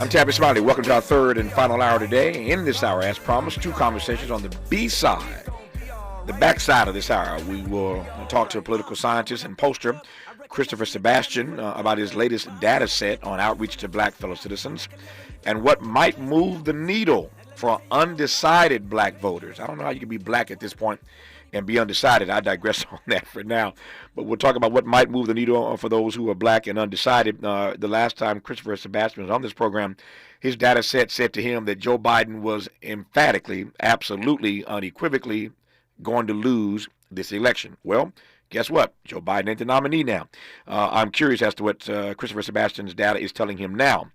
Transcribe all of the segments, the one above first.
I'm Tavis, Smiley. Welcome to our third and final hour today. In this hour, as promised, two conversations on the B side, the backside of this hour. We will talk to a political scientist and poster, Christopher Sebastian, about his latest data set on outreach to black fellow citizens and what might move the needle for undecided black voters. I don't know how you can be black at this point and be undecided. I digress on that for now. But we'll talk about what might move the needle for those who are black and undecided. The last time Christopher Sebastian was on this program, his data set said to him that Joe Biden was emphatically, absolutely, unequivocally going to lose this election. Well, guess what? Joe Biden ain't the nominee now. I'm curious as to what Christopher Sebastian's data is telling him now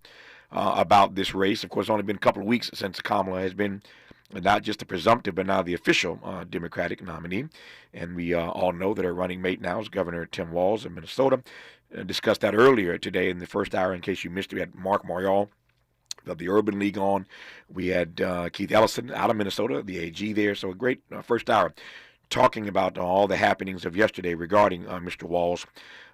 about this race. Of course, it's only been a couple of weeks since Kamala has been not just the presumptive, but now the official Democratic nominee. And we all know that her running mate now is Governor Tim Walz of Minnesota. Discussed that earlier today in the first hour. In case you missed it, we had Mark Morial of the Urban League on. We had Keith Ellison out of Minnesota, the AG there. So a great first hour talking about all the happenings of yesterday regarding Mr. Walz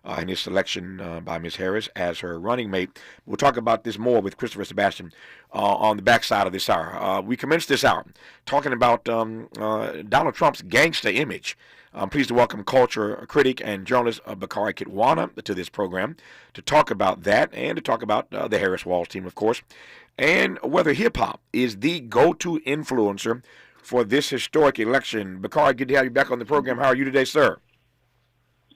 and his selection by Ms. Harris as her running mate. We'll talk about this more with Christopher Sebastian on the backside of this hour. We commenced this hour talking about Donald Trump's gangster image. I'm pleased to welcome culture critic and journalist Bakari Kitwana to this program to talk about that and to talk about the Harris-Walz team, of course, and whether hip-hop is the go-to influencer for this historic election. Bakari, good to have you back on the program. How are you today, sir?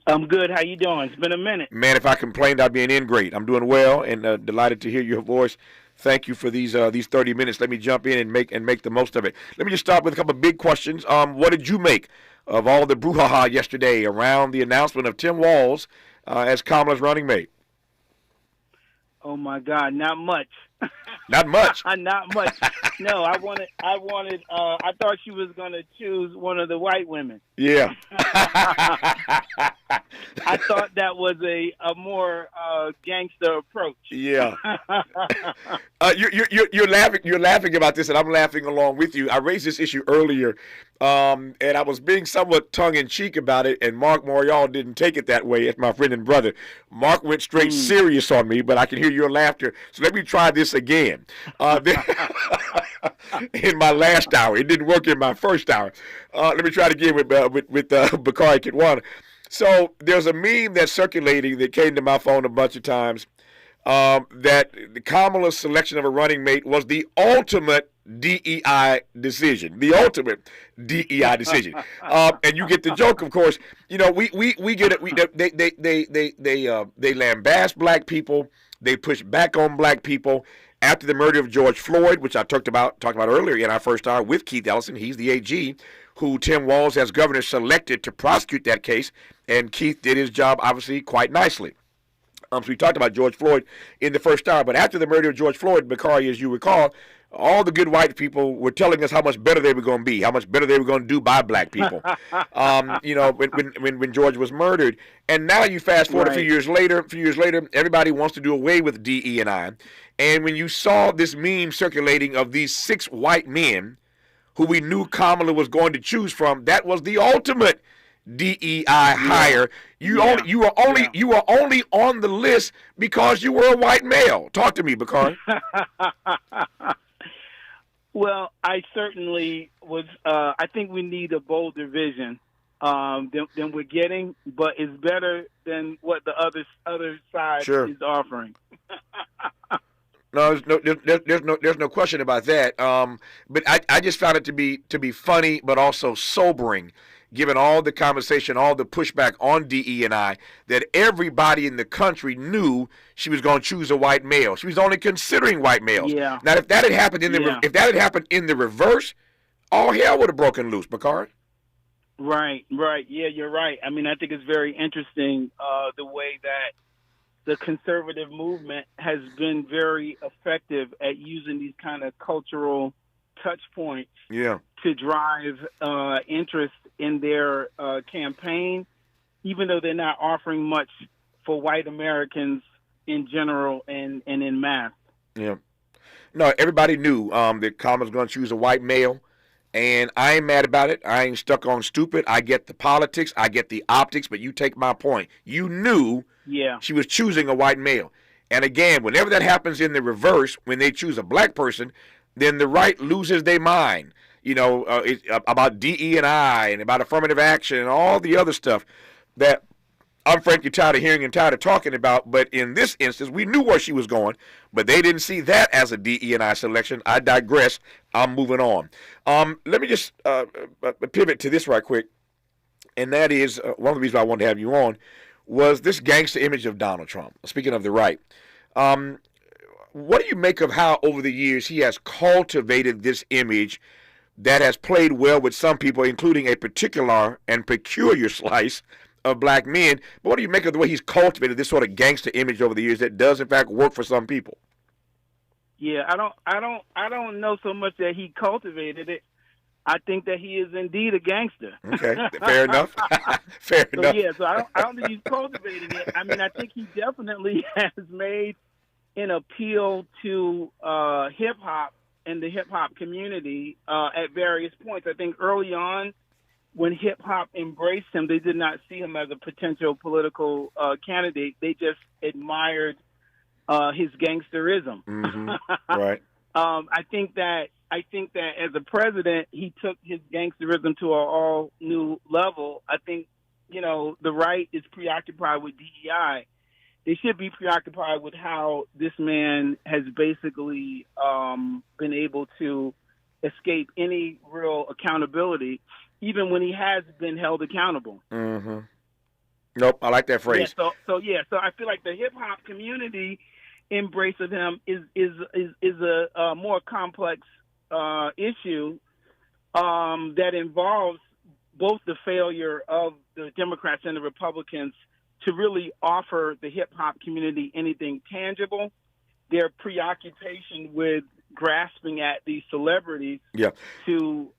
I'm good. How you doing? It's been a minute. Man, if I complained, I'd be an ingrate. I'm doing well and delighted to hear your voice. Thank you for these 30 minutes. Let me jump in and make the most of it. Let me just start with a couple of big questions. What did you make of all the brouhaha yesterday around the announcement of Tim Walz as Kamala's running mate? Oh my God, not much. Not much. Not much. No, I thought she was going to choose one of the white women. Yeah. I thought that was a more gangster approach. Yeah. You're laughing. You're laughing about this, and I'm laughing along with you. I raised this issue earlier, and I was being somewhat tongue in cheek about it. And Mark Morial didn't take it that way. As my friend and brother, Mark went straight serious on me. But I can hear your laughter. So let me try this again. In my last hour, it didn't work in my first hour. Let me try it again with Bakari Kitwana. So there's a meme that's circulating that came to my phone a bunch of times that Kamala's selection of a running mate was the ultimate DEI decision. The ultimate DEI decision. And you get the joke, of course. You know, we get it. They lambast black people. They push back on black people. After the murder of George Floyd, which I talked about earlier in our first hour with Keith Ellison, he's the AG who Tim Walz as governor selected to prosecute that case, and Keith did his job obviously quite nicely. So we talked about George Floyd in the first hour, but after the murder of George Floyd, Bakari, as you recall, all the good white people were telling us how much better they were going to be, how much better they were going to do by black people. You know, when George was murdered, and now you fast forward a few years later, everybody wants to do away with DE&I. And when you saw this meme circulating of these 6 white men who we knew Kamala was going to choose from, that was the ultimate DEI hire. You were only on the list because you were a white male. Talk to me, Bakari. Well, I certainly was. I think we need a bolder vision than we're getting, but it's better than what the other side is offering. No, there's no question about that. But I just found it to be funny, but also sobering, given all the conversation, all the pushback on DE&I, that everybody in the country knew she was going to choose a white male. She was only considering white males. Yeah. Now, if that had happened in the reverse, all hell would have broken loose, Bakari. Right. Yeah, you're right. I mean, I think it's very interesting the way that the conservative movement has been very effective at using these kind of cultural touch points to drive interest in their campaign, even though they're not offering much for white Americans in general and in mass. Yeah. No, everybody knew that Kamala was going to choose a white male. And I ain't mad about it. I ain't stuck on stupid. I get the politics. I get the optics. But you take my point. You knew she was choosing a white male. And again, whenever that happens in the reverse, when they choose a black person, then the right loses their mind. About DE&I and about affirmative action and all the other stuff that I'm frankly tired of hearing and tired of talking about. But in this instance, we knew where she was going, but they didn't see that as a DE&I selection. I digress. I'm moving on. Let me just pivot to this right quick, and that is one of the reasons I wanted to have you on was this gangster image of Donald Trump. Speaking of the right, what do you make of how over the years he has cultivated this image that has played well with some people, including a particular and peculiar slice of black men? But what do you make of the way he's cultivated this sort of gangster image over the years that does in fact work for some people? Yeah, I don't know so much that he cultivated it. I think that he is indeed a gangster. Okay, fair enough. Fair enough. Yeah, so I don't think he's cultivating it. I mean, I think he definitely has made an appeal to hip hop and the hip hop community at various points. I think early on, when hip hop embraced him, they did not see him as a potential political candidate. They just admired his gangsterism. Mm-hmm. Right. I think that as a president, he took his gangsterism to an all new level. I think, the right is preoccupied with DEI. They should be preoccupied with how this man has basically been able to escape any real accountability, even when he has been held accountable. Mm-hmm. Nope, I like that phrase. Yeah, so I feel like the hip hop community embrace of him is a more complex issue that involves both the failure of the Democrats and the Republicans to really offer the hip-hop community anything tangible, their preoccupation with grasping at these celebrities to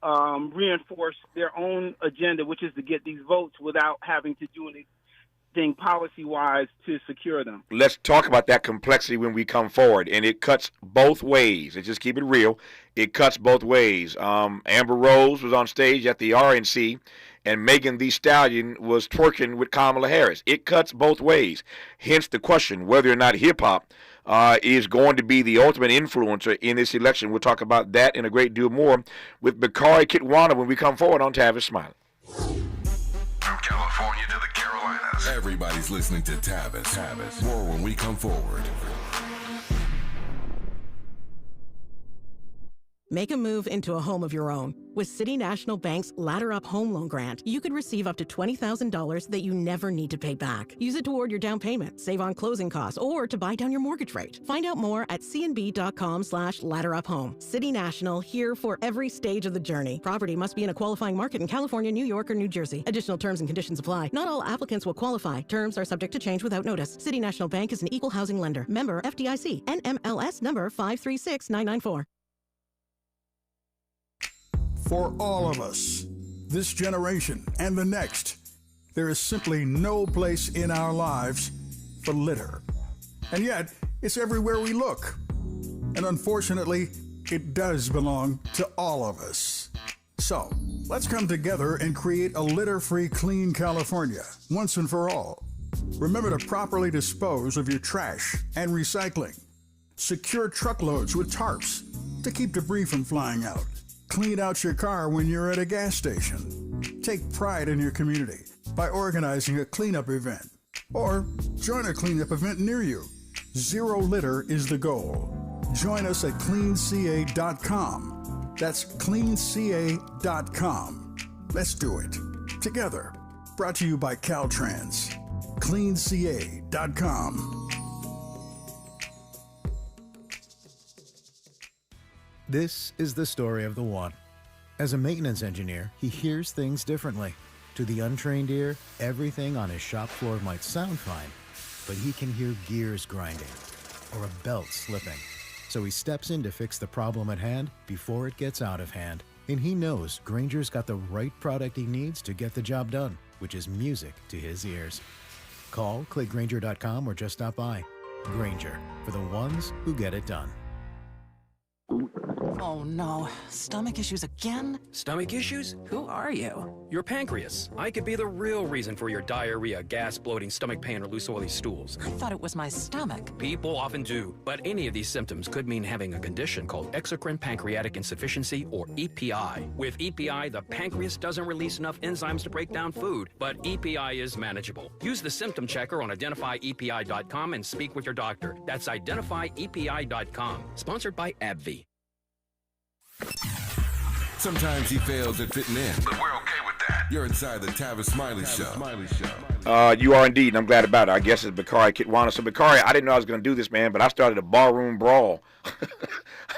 reinforce their own agenda, which is to get these votes without having to do anything policy-wise to secure them. Let's talk about that complexity when we come forward, and it cuts both ways. Let's just keep it real. It cuts both ways. Amber Rose was on stage at the RNC, and Megan Thee Stallion was twerking with Kamala Harris. It cuts both ways. Hence the question whether or not hip-hop is going to be the ultimate influencer in this election. We'll talk about that and a great deal more with Bakari Kitwana when we come forward on Tavis Smiley. From California to the Carolinas, everybody's listening to Tavis. More when we come forward. Make a move into a home of your own. With City National Bank's Ladder Up Home Loan Grant, you could receive up to $20,000 that you never need to pay back. Use it toward your down payment, save on closing costs, or to buy down your mortgage rate. Find out more at cnb.com/ladderuphome. City National, here for every stage of the journey. Property must be in a qualifying market in California, New York, or New Jersey. Additional terms and conditions apply. Not all applicants will qualify. Terms are subject to change without notice. City National Bank is an equal housing lender. Member FDIC. NMLS number 536994. For all of us, this generation and the next, there is simply no place in our lives for litter. And yet, it's everywhere we look. And unfortunately, it does belong to all of us. So, let's come together and create a litter-free, clean California, once and for all. Remember to properly dispose of your trash and recycling. Secure truckloads with tarps to keep debris from flying out. Clean out your car when you're at a gas station. Take pride in your community by organizing a cleanup event or join a cleanup event near you. Zero litter is the goal. Join us at cleanca.com. That's cleanca.com. Let's do it together. Brought to you by Caltrans. cleanca.com. This is the story of the one. As a maintenance engineer, he hears things differently. To the untrained ear, everything on his shop floor might sound fine, but he can hear gears grinding or a belt slipping. So he steps in to fix the problem at hand before it gets out of hand. And he knows Grainger's got the right product he needs to get the job done, which is music to his ears. Call, click Grainger.com, or just stop by. Grainger, for the ones who get it done. Oh no, stomach issues again? Stomach issues? Who are you? Your pancreas. I could be the real reason for your diarrhea, gas, bloating, stomach pain, or loose oily stools. I thought it was my stomach. People often do, but any of these symptoms could mean having a condition called exocrine pancreatic insufficiency, or EPI. With EPI, the pancreas doesn't release enough enzymes to break down food, but EPI is manageable. Use the symptom checker on identifyepi.com and speak with your doctor. That's identifyepi.com. Sponsored by AbbVie. Sometimes he fails at fitting in, but we're okay with that. You're inside the Tavis Smiley Show. You are indeed, and I'm glad about it. I guess it's Bakari Kitwana. So, Bakari, I didn't know I was going to do this, man, but I started a barroom brawl.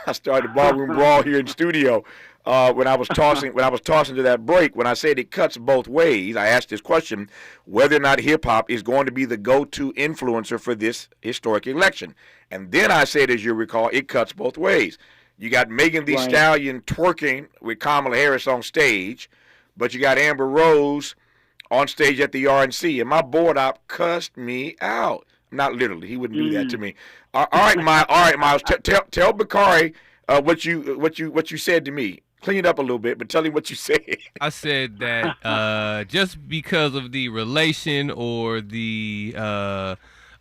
I started a barroom brawl here in studio when I was tossing to that break. When I said it cuts both ways, I asked this question: whether or not hip hop is going to be the go-to influencer for this historic election. And then I said, as you recall, it cuts both ways. You got Megan Thee Stallion twerking with Kamala Harris on stage, but you got Amber Rose on stage at the RNC, and my board op cussed me out. Not literally, he wouldn't do that to me. All right, Miles. Tell Bakari what you said to me. Clean it up a little bit, but tell him what you said. I said that just because of the relation or the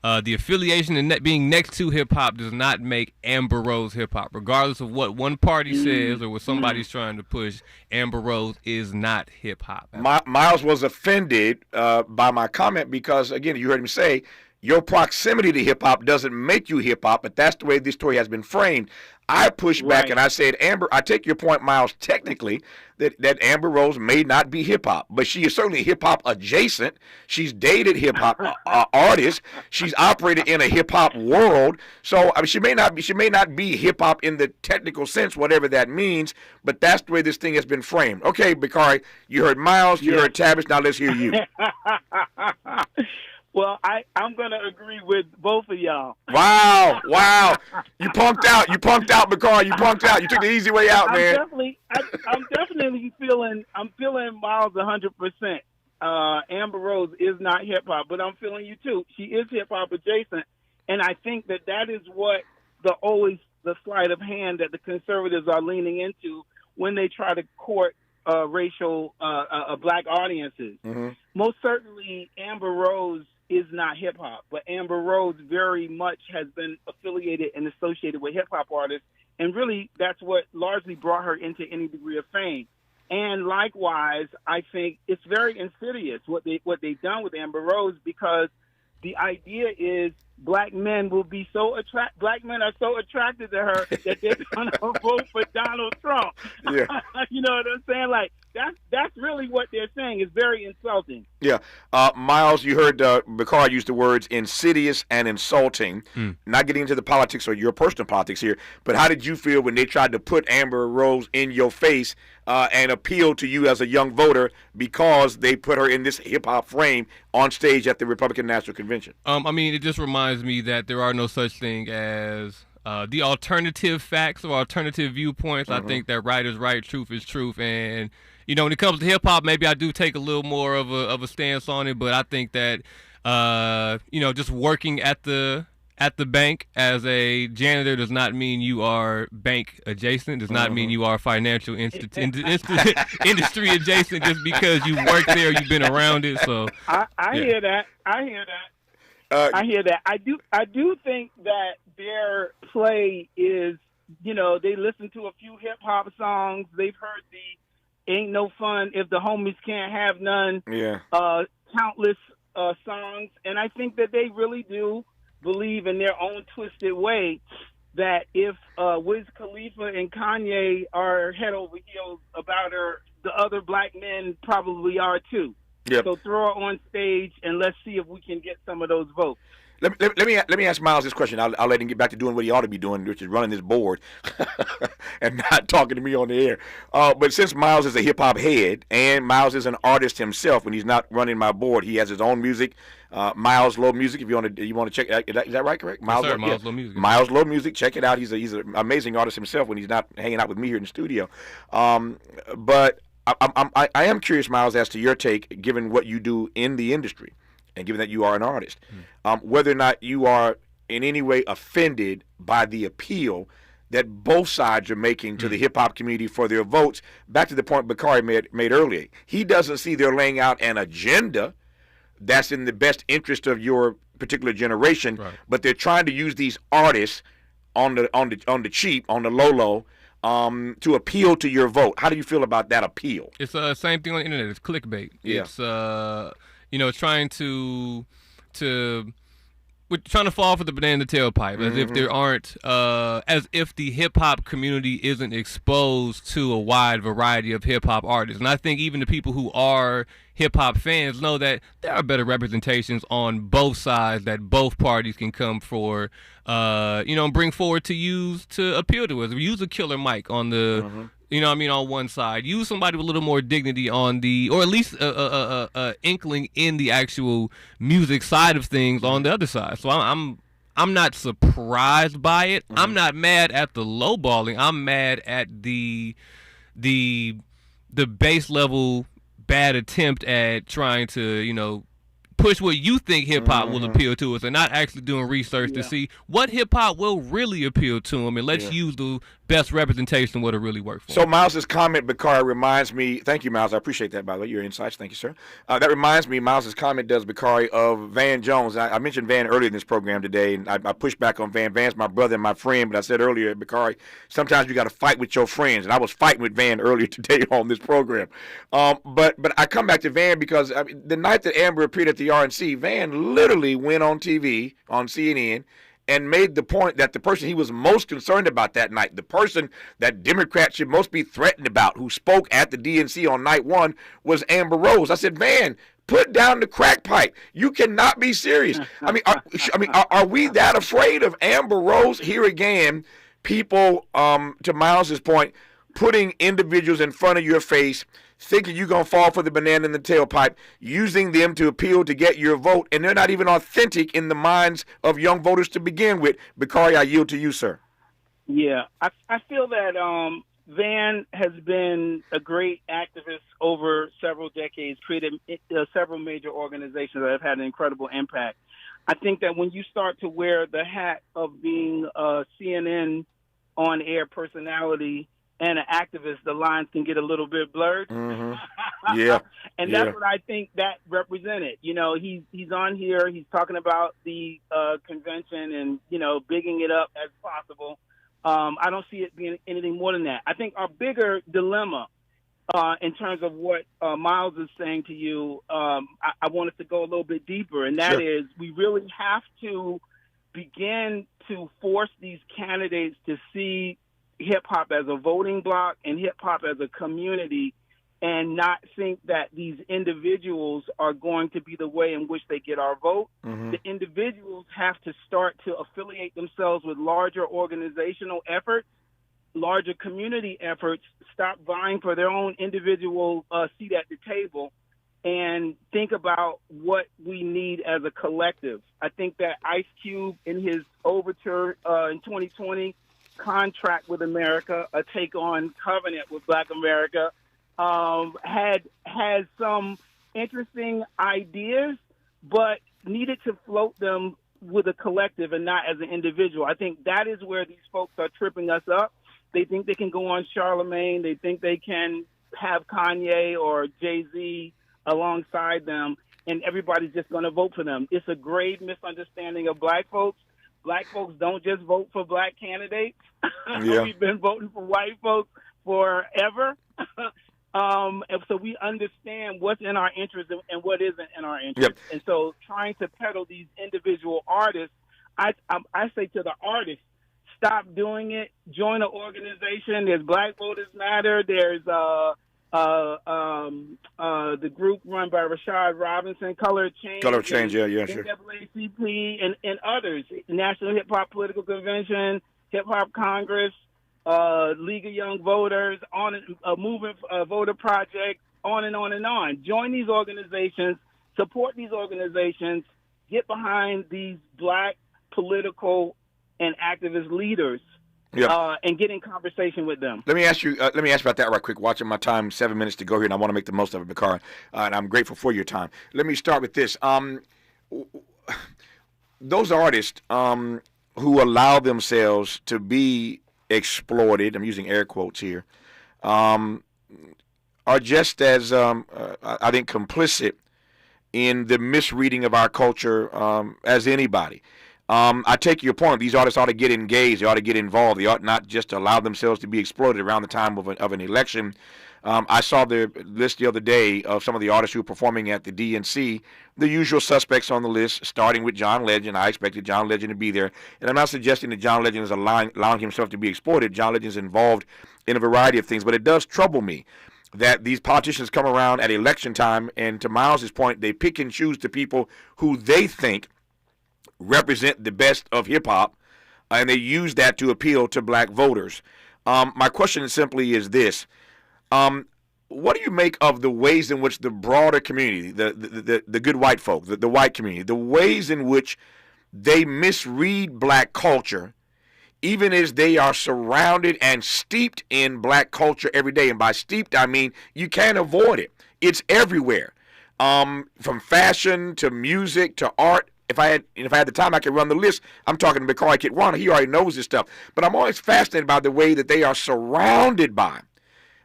affiliation and being next to hip hop does not make Amber Rose hip hop. Regardless of what one party says or what somebody's trying to push, Amber Rose is not hip hop. Miles was offended by my comment because, again, you heard him say, your proximity to hip hop doesn't make you hip hop, but that's the way this story has been framed. I pushed back and I said, Amber, I take your point, Miles, technically, that Amber Rose may not be hip hop, but she is certainly hip hop adjacent. She's dated hip hop artists. She's operated in a hip hop world. So I mean, she may not be hip hop in the technical sense, whatever that means, but that's the way this thing has been framed. Okay, Bakari, you heard Miles, you heard Tavis, now let's hear you. Well, I'm going to agree with both of y'all. Wow. You punked out, Bakari. You punked out. You took the easy way out, man. I'm definitely feeling Miles 100%. Amber Rose is not hip-hop, but I'm feeling you, too. She is hip-hop adjacent, and I think that is what the sleight of hand that the conservatives are leaning into when they try to court racial black audiences. Mm-hmm. Most certainly, Amber Rose is not hip-hop, but Amber Rose very much has been affiliated and associated with hip-hop artists, and really that's what largely brought her into any degree of fame. And likewise, I think it's very insidious what they've done with Amber Rose, because the idea is black men are so attracted to her that they're going to vote for Donald Trump. Yeah. You know what I'm saying? Like, that's really what they're saying. It's very insulting. Yeah. Miles, you heard Bakari use the words insidious and insulting. Not getting into the politics or your personal politics here, but how did you feel when they tried to put Amber Rose in your face and appeal to you as a young voter because they put her in this hip-hop frame on stage at the Republican National Convention? I mean, it just reminds me that there are no such thing as the alternative facts or alternative viewpoints. I think that right is right, truth is truth, and you know, when it comes to hip hop, maybe I do take a little more of a stance on it. But I think that you know, just working at the bank as a janitor does not mean you are bank adjacent. Does not mean you are financial industry adjacent just because you work there, you've been around it. So I hear that. I hear that. I do think that their play is, you know, they listen to a few hip hop songs. They've heard the "Ain't No Fun If the Homies Can't Have None" countless songs, and I think that they really do believe in their own twisted way that if Wiz Khalifa and Kanye are head over heels about her, the other black men probably are too. Yep. So throw her on stage and let's see if we can get some of those votes. Let me ask Miles this question. I'll let him get back to doing what he ought to be doing, which is running this board and not talking to me on the air. But since Miles is a hip-hop head and Miles is an artist himself, when he's not running my board, he has his own music, Miles Low Music, if you want to check it out. Is that right, correct? Miles, yes, sir, Miles Low Music. Miles Low Music, check it out. He's an amazing artist himself when he's not hanging out with me here in the studio. But I am curious, Miles, as to your take, given what you do in the industry and given that you are an artist, whether or not you are in any way offended by the appeal that both sides are making to the hip-hop community for their votes. Back to the point Bakari made earlier. He doesn't see they're laying out an agenda that's in the best interest of your particular generation, but they're trying to use these artists on the cheap, on the low, to appeal to your vote. How do you feel about that appeal? It's the same thing on the internet. It's clickbait. Yeah. It's trying to we're trying to fall for the banana in the tailpipe, as if there aren't, as if the hip hop community isn't exposed to a wide variety of hip hop artists. And I think even the people who are hip hop fans know that there are better representations on both sides that both parties can come for, and bring forward to use to appeal to us. Use a Killer Mike on the. On one side, use somebody with a little more dignity on the, or at least a inkling in the actual music side of things on the other side. So I'm not surprised by it. I'm not mad at the lowballing. I'm mad at the base level bad attempt at trying to push what you think hip-hop will appeal to us and not actually doing research to see what hip-hop will really appeal to them, and let's use the best representation of what it really works for. So Miles's comment, Bakari, reminds me, thank you, Miles, I appreciate that, by the way, your insights, thank you, sir. That reminds me, Miles's comment does, Bakari, of Van Jones. I mentioned Van earlier in this program today, and I pushed back on Van. Van's my brother and my friend, but I said earlier, Bakari, sometimes you got to fight with your friends, and I was fighting with Van earlier today on this program. But I come back to Van because the night that Amber appeared at the RNC, Van literally went on TV, on CNN, and made the point that the person he was most concerned about that night, the person that Democrats should most be threatened about, who spoke at the DNC on night one, was Amber Rose. I said, Van, put down the crack pipe. You cannot be serious. Are we that afraid of Amber Rose? Here again, people, to Miles's point, putting individuals in front of your face, thinking you're going to fall for the banana in the tailpipe, using them to appeal to get your vote, and they're not even authentic in the minds of young voters to begin with. Bakari, I yield to you, sir. Yeah, I feel that Van has been a great activist over several decades, created several major organizations that have had an incredible impact. I think that when you start to wear the hat of being a CNN on-air personality and an activist, the lines can get a little bit blurred. Yeah. And that's what I think that represented. He's on here, he's talking about the convention and, bigging it up as possible. I don't see it being anything more than that. I think our bigger dilemma in terms of what Miles is saying to you, I want us to go a little bit deeper, and that is we really have to begin to force these candidates to see hip-hop as a voting bloc and hip-hop as a community, and not think that these individuals are going to be the way in which they get our vote. The individuals have to start to affiliate themselves with larger organizational efforts, larger community efforts, stop vying for their own individual seat at the table, and think about what we need as a collective. I think that Ice Cube, in his overture in 2020, Contract with America, a take on Covenant with Black America, had some interesting ideas, but needed to float them with a collective and not as an individual. I think that is where these folks are tripping us up. They think they can go on Charlemagne. They think they can have Kanye or Jay-Z alongside them, and everybody's just going to vote for them. It's a grave misunderstanding of black folks. Black folks don't just vote for black candidates. We've been voting for white folks forever. And so we understand what's in our interest and what isn't in our interest. And so trying to peddle these individual artists, I say to the artists, stop doing it. Join an organization. There's Black Voters Matter. There's the group run by Rashad Robinson, Color Change. Color Change, sure. NAACP and others. National Hip Hop Political Convention, Hip Hop Congress, League of Young Voters, Movement Voter Project, on and on and on. Join these organizations, support these organizations, get behind these black political and activist leaders. And get in conversation with them. Let me ask you about that right quick. Watching my time, 7 minutes to go here, and I want to make the most of it, Bakari. And I'm grateful for your time. Let me start with this. Those artists who allow themselves to be exploited, I'm using air quotes here, are just as, I think, complicit in the misreading of our culture as anybody. I take your point. These artists ought to get engaged. They ought to get involved. They ought not just allow themselves to be exploited around the time of an election. I saw the list the other day of some of the artists who are performing at the DNC, the usual suspects on the list, starting with John Legend. I expected John Legend to be there. And I'm not suggesting that John Legend is allowing himself to be exploited. John Legend is involved in a variety of things. But it does trouble me that these politicians come around at election time, and to Miles's point, they pick and choose the people who they think represent the best of hip-hop, and they use that to appeal to black voters. My question simply is this. What do you make of the ways in which the broader community, the good white folk, the white community, the ways in which they misread black culture, even as they are surrounded and steeped in black culture every day? And by steeped, I mean you can't avoid it. It's everywhere, from fashion to music to art. If I had the time, I could run the list. I'm talking to Bakari Kitwana. He already knows this stuff. But I'm always fascinated by the way that they are surrounded by.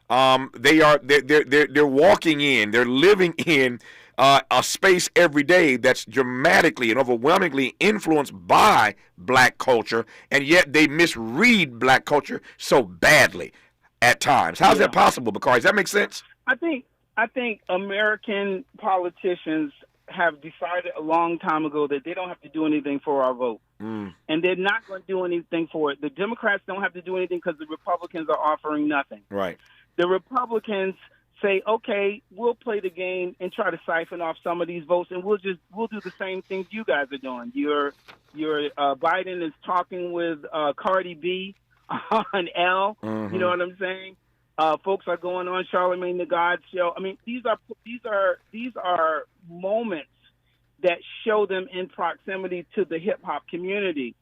They're walking in, they're living in a space every day that's dramatically and overwhelmingly influenced by black culture, and yet they misread black culture so badly at times. How's that possible, Bakari? Does that make sense? I think American politicians have decided a long time ago that they don't have to do anything for our vote. And they're not going to do anything for it. The Democrats don't have to do anything because the Republicans are offering nothing. Right. The Republicans say, okay, we'll play the game and try to siphon off some of these votes, and we'll do the same things you guys are doing. Your Biden is talking with Cardi B on L. Mm-hmm. You know what I'm saying? Folks are going on Charlemagne the God show. I mean, these are moments that show them in proximity to the hip hop community,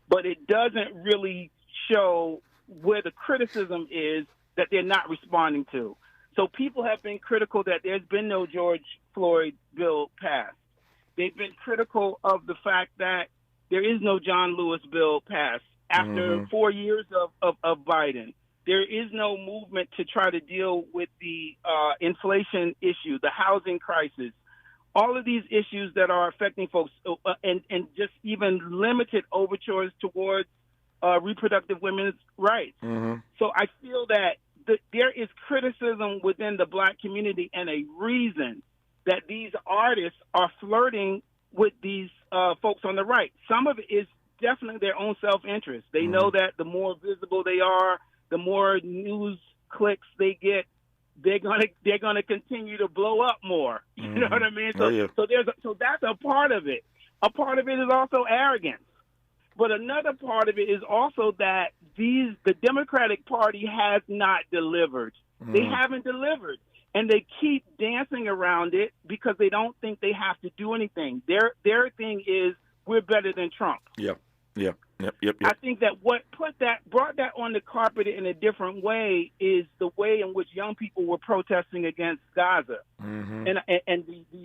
but it doesn't really show where the criticism is that they're not responding to. So people have been critical that there's been no George Floyd bill passed. They've been critical of the fact that there is no John Lewis bill passed after 4 years of Biden. There is no movement to try to deal with the inflation issue, the housing crisis, all of these issues that are affecting folks, and just even limited overtures towards reproductive women's rights. So I feel that there is criticism within the black community and a reason that these artists are flirting with these folks on the right. Some of it is definitely their own self-interest. They know that the more visible they are, the more news clicks they get, they're gonna continue to blow up more. You know what I mean? So so that's a part of it. A part of it is also arrogance. But another part of it is also that the Democratic Party has not delivered. They haven't delivered. And they keep dancing around it because they don't think they have to do anything. Their thing is, we're better than Trump. Yep. I think that what brought that on the carpet in a different way is the way in which young people were protesting against Gaza and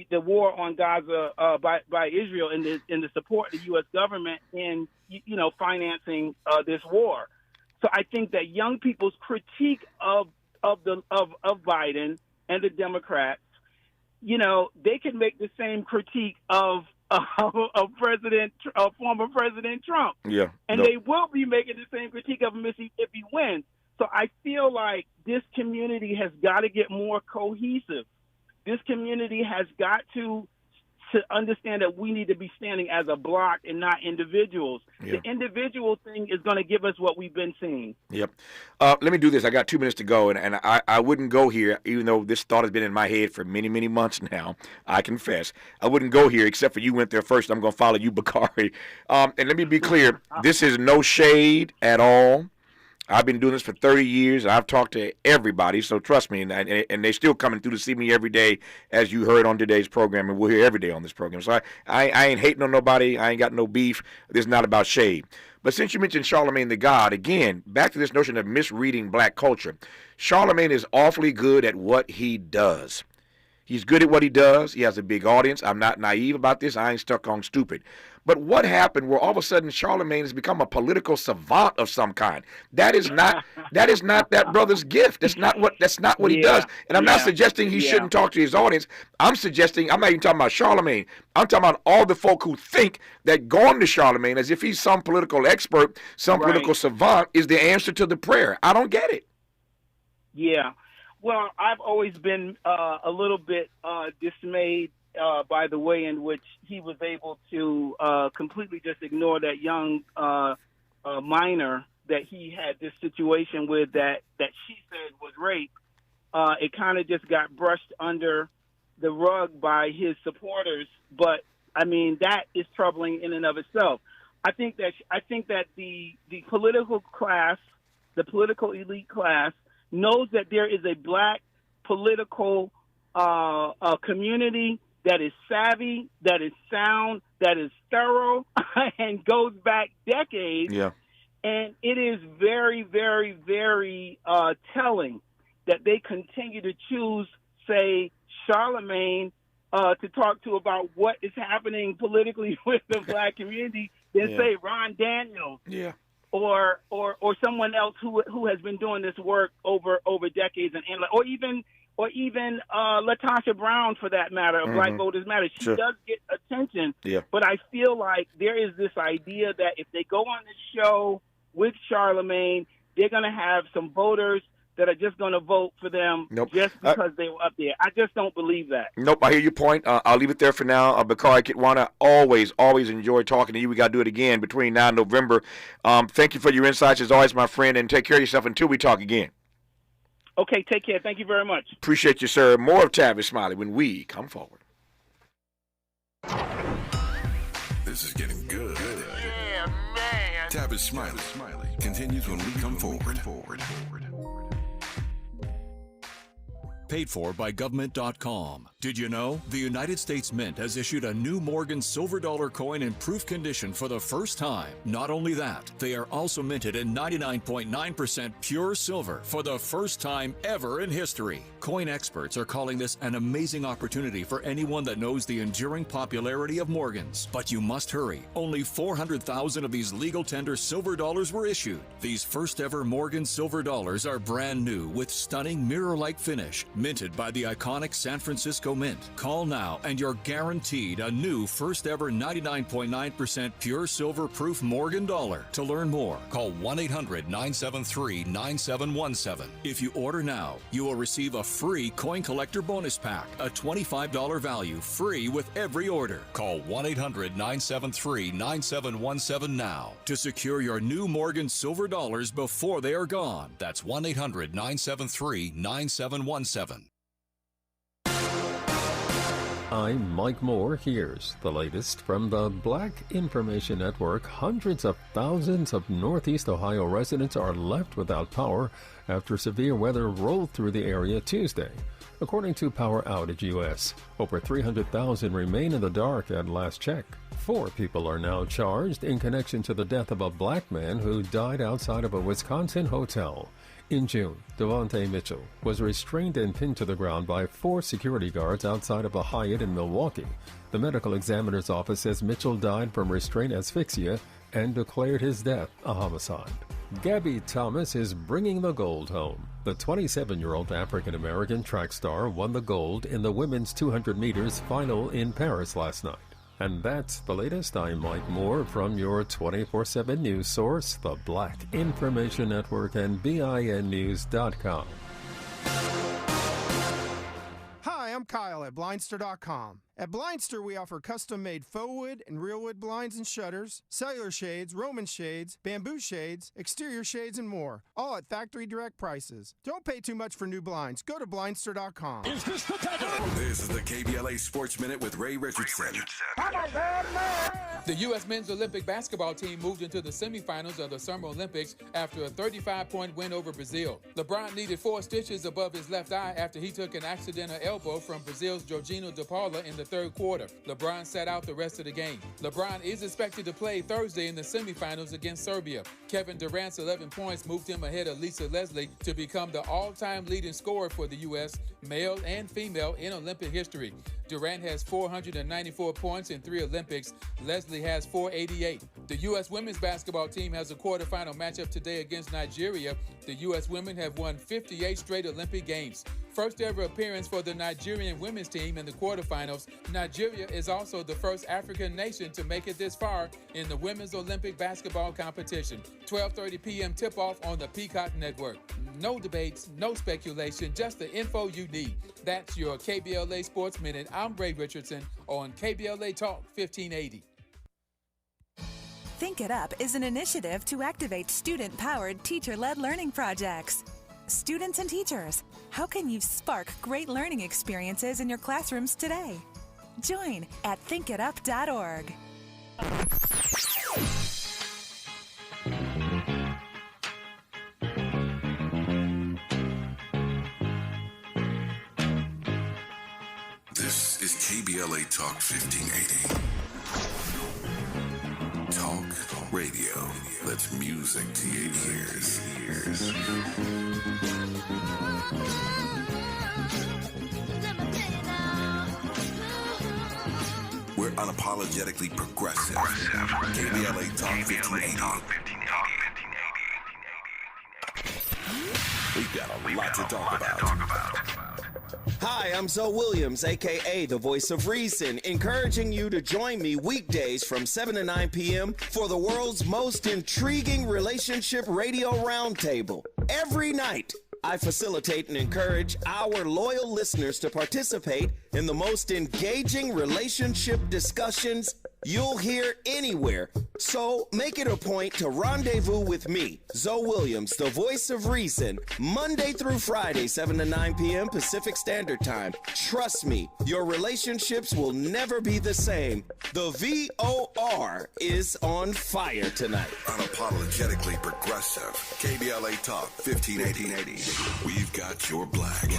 the war on Gaza by Israel and the support of the U.S. government in financing this war. So I think that young people's critique of Biden and the Democrats, they can make the same critique of former President Trump. They will be making the same critique of him if he wins. So I feel like this community has got to get more cohesive. This community has got to understand that we need to be standing as a block and not individuals. The individual thing is going to give us what we've been seeing. Let me do this. I got 2 minutes to go, and I wouldn't go here, even though this thought has been in my head for many, many months now. I confess. I wouldn't go here except for you went there first. I'm going to follow you, Bakari. And let me be clear. This is no shade at all. I've been doing this for 30 years. I've talked to everybody, so trust me, and they're still coming through to see me every day, as you heard on today's program, and we're here every day on this program. So I ain't hating on nobody. I ain't got no beef. This is not about shade. But since you mentioned Charlemagne the God, again, back to this notion of misreading black culture. Charlemagne is awfully good at what he does. He's good at what he does. He has a big audience. I'm not naive about this. I ain't stuck on stupid. But what happened where all of a sudden Charlemagne has become a political savant of some kind? That is not that brother's gift. That's not what he does. And I'm not suggesting he shouldn't talk to his audience. I'm not even talking about Charlemagne. I'm talking about all the folk who think that going to Charlemagne as if he's some political expert, some political savant, is the answer to the prayer. I don't get it. Yeah. Well, I've always been a little bit dismayed by the way in which he was able to completely just ignore that young minor that he had this situation with that she said was rape. It kind of just got brushed under the rug by his supporters. But, I mean, that is troubling in and of itself. I think that the political class, the political elite class, knows that there is a black political community that is savvy, that is sound, that is thorough, and goes back decades. Yeah. And it is very, very, very telling that they continue to choose, say, Charlemagne to talk to about what is happening politically with the black community than, say, Ron Daniels. Yeah. Or someone else who has been doing this work over decades, or even LaTosha Brown, for that matter, of Black Voters Matter. She does get attention, but I feel like there is this idea that if they go on this show with Charlemagne, they're going to have some voters that are just going to vote for them just because they were up there. I just don't believe that. Nope, I hear your point. I'll leave it there for now. Bakari Kitwana, always enjoy talking to you. We got to do it again between now and November. Thank you for your insights as always, my friend, and take care of yourself until we talk again. Okay, take care. Thank you very much. Appreciate you, sir. More of Tavis Smiley when we come forward. This is getting good. Yeah, man. Tavis Smiley continues when we come forward. Paid for by government.com. Did you know the United States Mint has issued a new Morgan silver dollar coin in proof condition for the first time? Not only that, they are also minted in 99.9% pure silver for the first time ever in history. Coin experts are calling this an amazing opportunity for anyone that knows the enduring popularity of Morgans. But you must hurry. Only 400,000 of these legal tender silver dollars were issued. These first ever Morgan silver dollars are brand new with stunning mirror-like finish, minted by the iconic San Francisco Mint. Call now and you're guaranteed a new first ever 99.9% pure silver proof Morgan dollar. To learn more, call 1-800-973-9717. If you order now, you will receive a free coin collector bonus pack, a $25 value, free with every order. Call 1-800-973-9717 now to secure your new Morgan silver dollars before they are gone. That's 1-800-973-9717. I'm Mike Moore. Here's the latest from the Black Information Network. Hundreds of thousands of Northeast Ohio residents are left without power after severe weather rolled through the area Tuesday. According to Power Outage US, over 300,000 remain in the dark at last check. 4 people are now charged in connection to the death of a black man who died outside of a Wisconsin hotel. In June, Devontae Mitchell was restrained and pinned to the ground by 4 security guards outside of a Hyatt in Milwaukee. The medical examiner's office says Mitchell died from restraint asphyxia and declared his death a homicide. Gabby Thomas is bringing the gold home. The 27-year-old African-American track star won the gold in the women's 200 meters final in Paris last night. And that's the latest. I'm Mike Moore from your 24/7 news source, the Black Information Network and BINnews.com. Hi, I'm Kyle at Blindster.com. At Blindster, we offer custom-made faux wood and real wood blinds and shutters, cellular shades, Roman shades, bamboo shades, exterior shades, and more, all at factory direct prices. Don't pay too much for new blinds. Go to Blindster.com. This is the KBLA Sports Minute with Ray Richardson. The U.S. men's Olympic basketball team moved into the semifinals of the Summer Olympics after a 35-point win over Brazil. LeBron needed 4 stitches above his left eye after he took an accidental elbow from Brazil's Jorginho de Paula in the third quarter. LeBron sat out the rest of the game. LeBron is expected to play Thursday in the semifinals against Serbia. Kevin Durant's 11 points moved him ahead of Lisa Leslie to become the all-time leading scorer for the U.S., male and female, in Olympic history. Durant has 494 points in 3 Olympics. Leslie has 488. The U.S. women's basketball team has a quarterfinal matchup today against Nigeria. The U.S. women have won 58 straight Olympic games. First ever appearance for the Nigerian women's team in the quarterfinals. Nigeria is also the first African nation to make it this far in the women's Olympic basketball competition. 12:30 p.m. tip-off on the Peacock Network. No debates, no speculation, just the info you need. That's your KBLA Sports Minute. I'm Ray Richardson on KBLA Talk 1580. Think It Up is an initiative to activate student-powered, teacher-led learning projects. Students and teachers, how can you spark great learning experiences in your classrooms today? Join at thinkitup.org. This is KBLA Talk 1580. Talk radio. That's music to your ears. We're unapologetically progressive. KBLA Talk 1580. We've got a lot to talk about. Hi, I'm Zoe Williams, a.k.a. the Voice of Reason, encouraging you to join me weekdays from 7 to 9 p.m. for the world's most intriguing relationship radio roundtable. Every night, I facilitate and encourage our loyal listeners to participate in the most engaging relationship discussions you'll hear anywhere. So make it a point to rendezvous with me, Zoe Williams, the Voice of Reason, Monday through Friday, 7 to 9 p.m. Pacific Standard Time. Trust me, your relationships will never be the same. The VOR is on fire tonight. Unapologetically progressive. KBLA Talk 1580. We've got your black.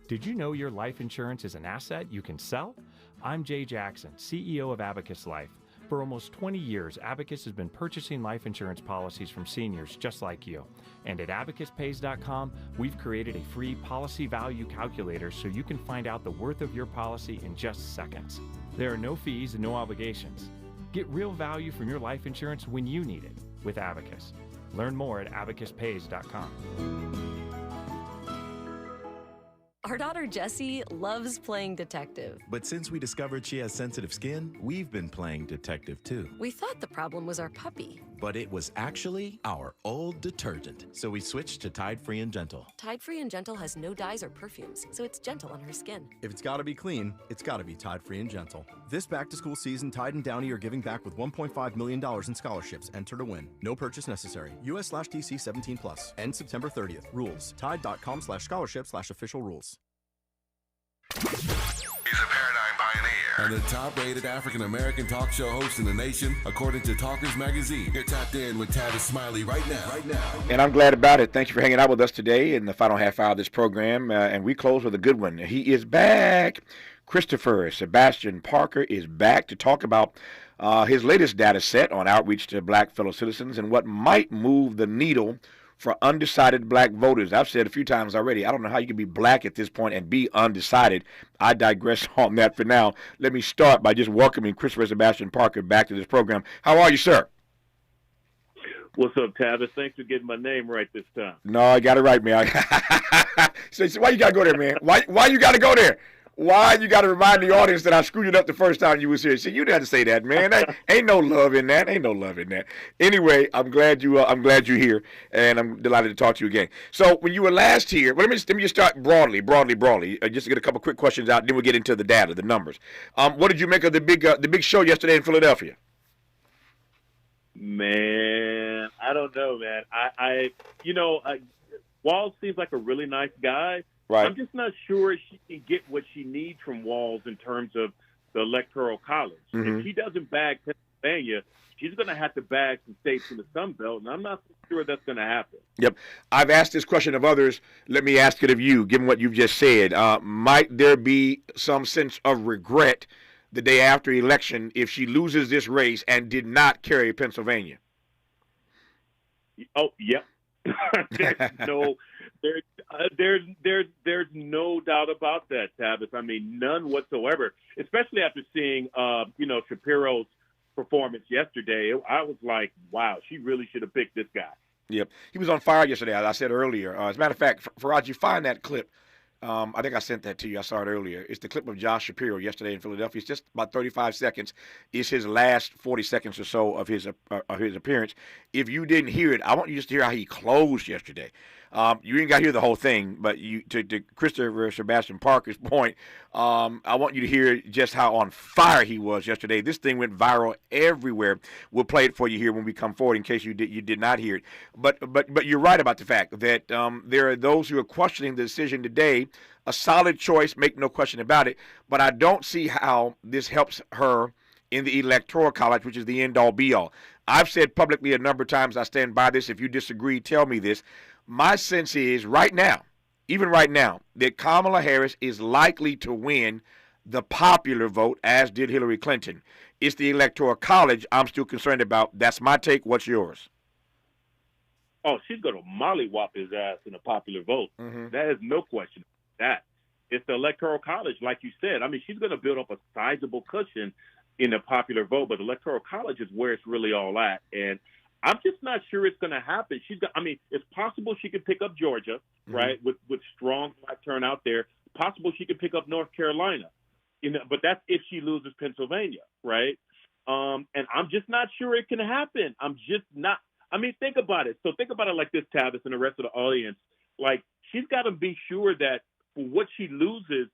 Did you know your life insurance is an asset you can sell? I'm Jay Jackson, CEO of Abacus Life. For almost 20 years, Abacus has been purchasing life insurance policies from seniors just like you. And at abacuspays.com, we've created a free policy value calculator so you can find out the worth of your policy in just seconds. There are no fees and no obligations. Get real value from your life insurance when you need it with Abacus. Learn more at abacuspays.com. Our daughter Jessie loves playing detective. But since we discovered she has sensitive skin, we've been playing detective too. We thought the problem was our puppy. But it was actually our old detergent. So we switched to Tide Free and Gentle. Tide Free and Gentle has no dyes or perfumes, so it's gentle on her skin. If it's gotta be clean, it's gotta be Tide Free and Gentle. This back-to-school season, Tide and Downy are giving back with $1.5 million in scholarships. Enter to win. No purchase necessary. US/DC 17+. End September 30th. Rules. Tide.com/scholarship/official rules. He's a paradigm pioneer and the top-rated African-American talk show host in the nation, according to Talkers Magazine. You're tapped in with Tavis Smiley right now. And I'm glad about it. Thank you for hanging out with us today in the final half hour of this program. And we close with a good one. He is back. Christopher Sebastian Parker is back to talk about his latest data set on outreach to black fellow citizens and what might move the needle for undecided black voters. I've said a few times already, I don't know how you can be black at this point and be undecided. I digress on that for now. Let me start by just welcoming Christopher Sebastian Parker back to this program. How are you, sir? What's up, Tavis? Thanks for getting my name right this time. No, I got it right, man. So why you got to go there, man? Why you got to go there? Why you got to remind the audience that I screwed it up the first time you was here? See, you didn't have to say that, man. Ain't no love in that. Ain't no love in that. Anyway, I'm glad you're here, and I'm delighted to talk to you again. So when you were last here, let me just start broadly, just to get a couple quick questions out, then we'll get into the data, the numbers. What did you make of the big show yesterday in Philadelphia? Man, I don't know, man. Walls seems like a really nice guy. Right. I'm just not sure she can get what she needs from Walls in terms of the Electoral College. Mm-hmm. If she doesn't bag Pennsylvania, she's going to have to bag some states in the Sun Belt, and I'm not sure that's going to happen. Yep. I've asked this question of others. Let me ask it of you, given what you've just said. Might there be some sense of regret the day after election if she loses this race and did not carry Pennsylvania? Oh, yep. There's no doubt about that, Tavis. I mean, none whatsoever. Especially after seeing, Shapiro's performance yesterday. I was like, wow, she really should have picked this guy. Yep, he was on fire yesterday. As I said earlier. As a matter of fact, Faraj, you find that clip. I think I sent that to you. I saw it earlier. It's the clip of Josh Shapiro yesterday in Philadelphia. It's just about 35 seconds. It's his last 40 seconds or so of his appearance. If you didn't hear it, I want you just to hear how he closed yesterday. You ain't got to hear the whole thing, but to Christopher Sebastian Parker's point, I want you to hear just how on fire he was yesterday. This thing went viral everywhere. We'll play it for you here when we come forward in case you did not hear it. But you're right about the fact that there are those who are questioning the decision today. A solid choice, make no question about it. But I don't see how this helps her in the Electoral College, which is the end-all, be-all. I've said publicly a number of times, I stand by this. If you disagree, tell me this. My sense is right now, even right now, that Kamala Harris is likely to win the popular vote, as did Hillary Clinton. It's the Electoral College I'm still concerned about. That's my take. What's yours? Oh, she's going to mollywop his ass in a popular vote. Mm-hmm. That is no question about that. It's the Electoral College, like you said. I mean, she's going to build up a sizable cushion in the popular vote, but the Electoral College is where it's really all at. And I'm just not sure it's going to happen. It's possible she could pick up Georgia, right, with strong black turnout there. Possible she could pick up North Carolina, but that's if she loses Pennsylvania, right? And I'm just not sure it can happen. I'm just not. I mean, think about it. So think about it like this, Tavis, and the rest of the audience. Like, she's got to be sure that for what she loses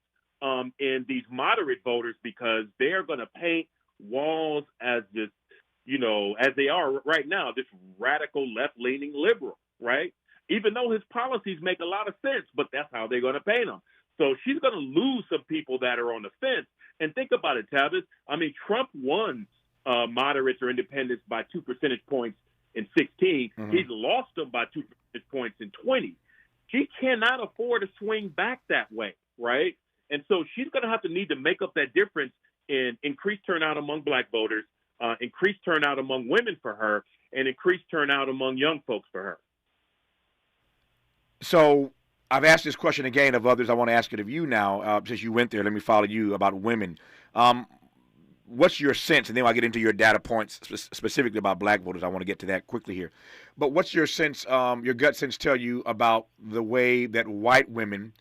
in these moderate voters, because they're going to paint Walz as this, as they are right now, this radical left-leaning liberal, right? Even though his policies make a lot of sense, but that's how they're going to paint him. So she's going to lose some people that are on the fence. And think about it, Tavis. I mean, Trump won moderates or independents by 2 percentage points in 16. Mm-hmm. He's lost them by 2 percentage points in 20. She cannot afford to swing back that way, right? And so she's going to have to need to make up that difference in increased turnout among black voters, increased turnout among women for her, and increased turnout among young folks for her. So I've asked this question again of others. I want to ask it of you now. Since you went there, let me follow you about women. What's your sense, and then I'll get into your data points specifically about black voters. I want to get to that quickly here. But what's your sense, your gut sense tell you about the way that white women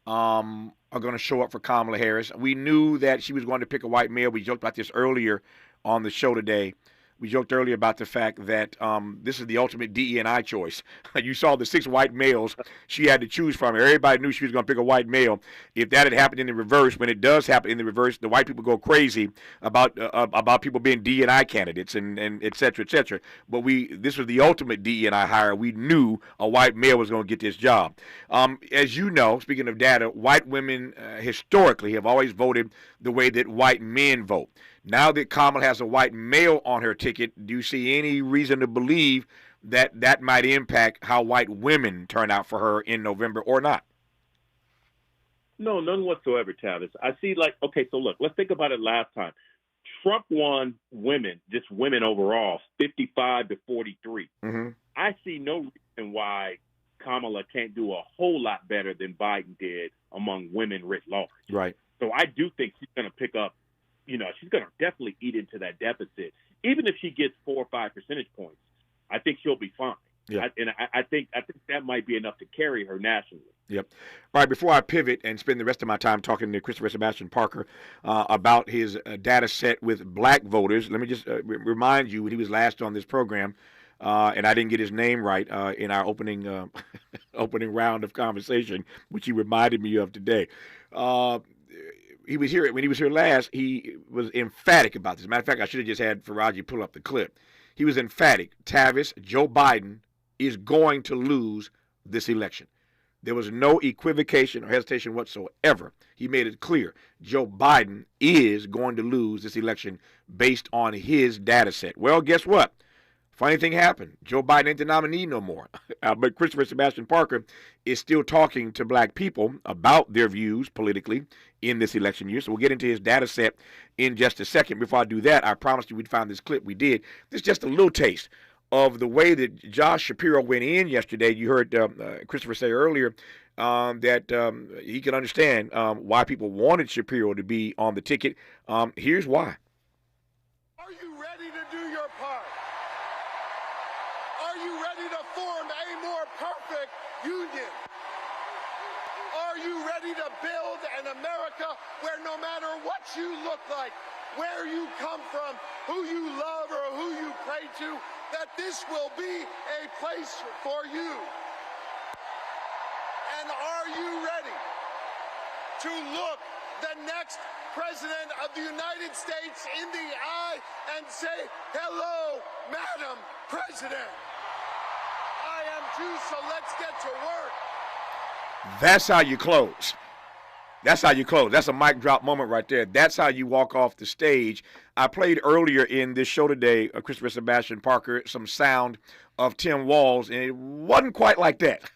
are going to show up for Kamala Harris? We knew that she was going to pick a white male. We joked about this earlier on the show today. We joked earlier about the fact that this is the ultimate DE&I choice. You saw the 6 white males she had to choose from. Everybody knew she was going to pick a white male. If that had happened in the reverse, when it does happen in the reverse, the white people go crazy about people being DE&I candidates and et cetera, et cetera. But this was the ultimate DE&I hire. We knew a white male was going to get this job. As you know, speaking of data, white women historically have always voted the way that white men vote. Now that Kamala has a white male on her ticket, do you see any reason to believe that that might impact how white women turn out for her in November or not? No, none whatsoever, Tavis. I see, so look, let's think about it last time. Trump won women, just women overall, 55 to 43. Mm-hmm. I see no reason why Kamala can't do a whole lot better than Biden did among women writ large. Right. So I do think she's going to pick up, she's going to definitely eat into that deficit. Even if she gets 4 or 5 percentage points, I think she'll be fine. Yeah. I think that might be enough to carry her nationally. Yep. All right, before I pivot and spend the rest of my time talking to Christopher Sebastian Parker about his data set with black voters, let me just remind you when he was last on this program, and I didn't get his name right in our opening opening round of conversation, which he reminded me of today. He was here when he was here last. He was emphatic about this. Matter of fact, I should have just had Faraji pull up the clip. He was emphatic. Tavis, Joe Biden is going to lose this election. There was no equivocation or hesitation whatsoever. He made it clear. Joe Biden is going to lose this election based on his data set. Well, guess what? Funny thing happened. Joe Biden ain't the nominee no more. But Christopher Sebastian Parker is still talking to black people about their views politically in this election year. So we'll get into his data set in just a second. Before I do that, I promised you we'd find this clip. We did. This is just a little taste of the way that Josh Shapiro went in yesterday. You heard Christopher say earlier that he can understand why people wanted Shapiro to be on the ticket. Here's why. Are you ready to do your part? Are you ready to form a more perfect union? Are you ready to build an America where no matter what you look like, where you come from, who you love or who you pray to, that this will be a place for you? And are you ready to look the next President of the United States in the eye and say, hello, Madam President? I am too, so let's get to work. That's how you close. That's how you close. That's a mic drop moment right there. That's how you walk off the stage. I played earlier in this show today, Christopher Sebastian Parker, some sound of Tim Walz, and it wasn't quite like that.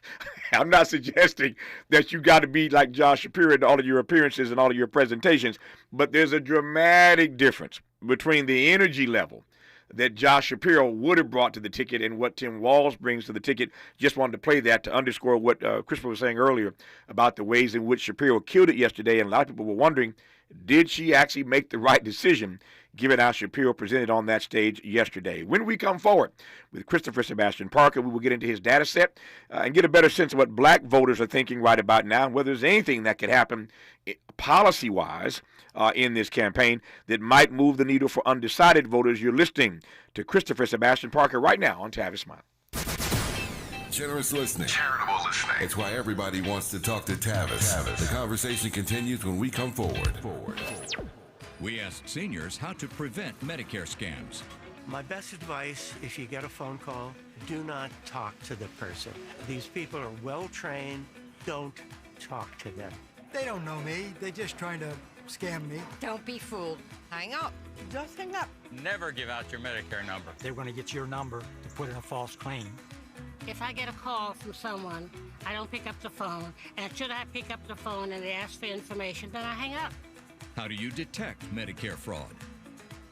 I'm not suggesting that you got to be like Josh Shapiro in all of your appearances and all of your presentations, but there's a dramatic difference between the energy level that Josh Shapiro would have brought to the ticket and what Tim Walz brings to the ticket. Just wanted to play that to underscore what Christopher was saying earlier about the ways in which Shapiro killed it yesterday, and a lot of people were wondering, did she actually make the right decision given how Shapiro presented on that stage yesterday? When we come forward with Christopher Sebastian Parker, we will get into his data set and get a better sense of what black voters are thinking right about now and whether there's anything that could happen policy-wise in this campaign that might move the needle for undecided voters. You're listening to Christopher Sebastian Parker right now on Tavis Smiley. Generous listening. Charitable listening. It's why everybody wants to talk to Tavis. The conversation continues when we come forward. We asked seniors how to prevent Medicare scams. My best advice, if you get a phone call, do not talk to the person. These people are well trained. Don't talk to them. They don't know me. They're just trying to scam me. Don't be fooled. Hang up. Just hang up. Never give out your Medicare number. They're going to get your number to put in a false claim. If I get a call from someone, I don't pick up the phone. And should I pick up the phone and they ask for information, then I hang up. How do you detect Medicare fraud?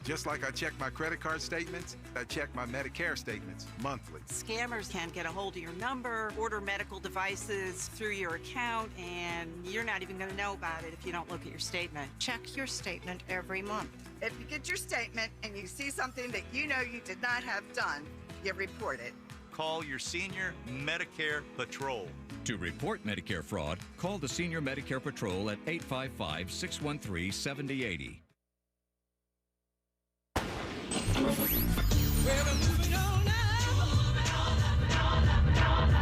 Just like I check my credit card statements, I check my Medicare statements monthly. Scammers can get a hold of your number, order medical devices through your account, and you're not even going to know about it if you don't look at your statement. Check your statement every month. If you get your statement and you see something that you know you did not have done, you report it. Call your senior Medicare Patrol. To report Medicare fraud, call the Senior Medicare Patrol at 855-613-7080.